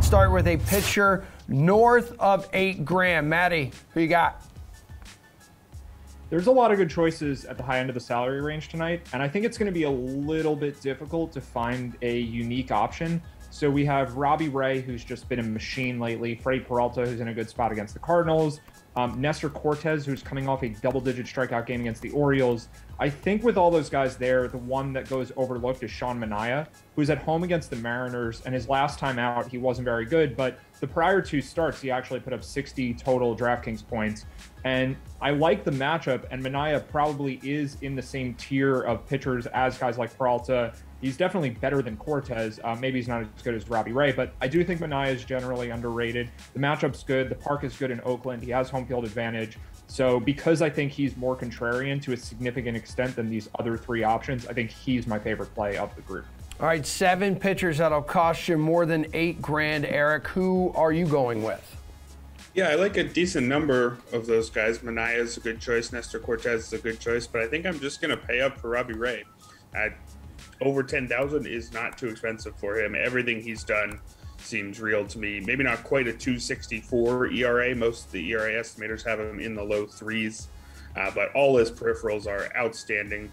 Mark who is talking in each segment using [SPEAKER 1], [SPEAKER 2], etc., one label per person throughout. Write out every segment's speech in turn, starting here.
[SPEAKER 1] Let's start with a pitcher north of $8,000. Matty, who you got?
[SPEAKER 2] There's a lot of good choices at the high end of the salary range tonight, and I think it's going to be a little bit difficult to find a unique option. So we have Robbie Ray, who's just been a machine lately, Freddie Peralta, who's in a good spot against the Cardinals, Nestor Cortez, who's coming off a double-digit strikeout game against the Orioles. I think with all those guys there, the one that goes overlooked is Sean Manaea, who's at home against the Mariners, and his last time out, he wasn't very good, but the prior two starts, he actually put up 60 total DraftKings points. And I like the matchup, and Manaea probably is in the same tier of pitchers as guys like Peralta. He's definitely better than Cortez. Maybe he's not as good as Robbie Ray, but I do think Manaea is generally underrated. The matchup's good. The park is good in Oakland. He has home field advantage. So because I think he's more contrarian to a significant extent than these other three options, I think he's my favorite play of the group.
[SPEAKER 1] All right, 7 pitchers that'll cost you more than $8,000. Erik, who are you going with?
[SPEAKER 3] Yeah, I like a decent number of those guys. Manaea is a good choice. Nestor Cortez is a good choice, but I think I'm just going to pay up for Robbie Ray. Over 10,000 is not too expensive for him. Everything he's done seems real to me. Maybe not quite a 2.64 ERA. Most of the ERA estimators have him in the low threes, but all his peripherals are outstanding.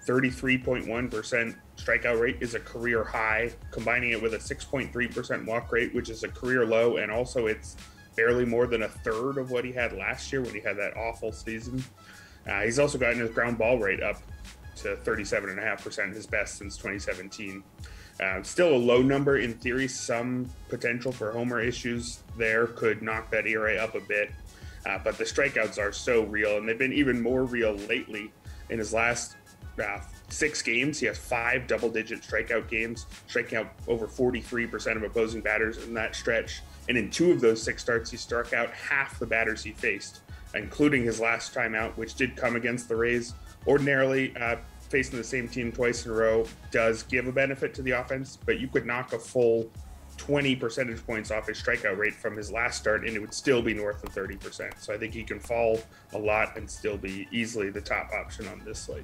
[SPEAKER 3] 33.1% strikeout rate is a career high. Combining it with a 6.3% walk rate, which is a career low, and also it's barely more than a third of what he had last year when he had that awful season. He's also gotten his ground ball rate up to 37.5%, his best since 2017. Still a low number in theory. Some potential for homer issues there could knock that ERA up a bit, but the strikeouts are so real, and they've been even more real lately. In his last 6 games, he has 5 double-digit strikeout games, striking out over 43% of opposing batters in that stretch. And in 2 of those 6 starts, he struck out half the batters he faced, including his last time out, which did come against the Rays. Ordinarily, facing the same team twice in a row does give a benefit to the offense, but you could knock a full 20 percentage points off his strikeout rate from his last start, and it would still be north of 30%. So I think he can fall a lot and still be easily the top option on this slate.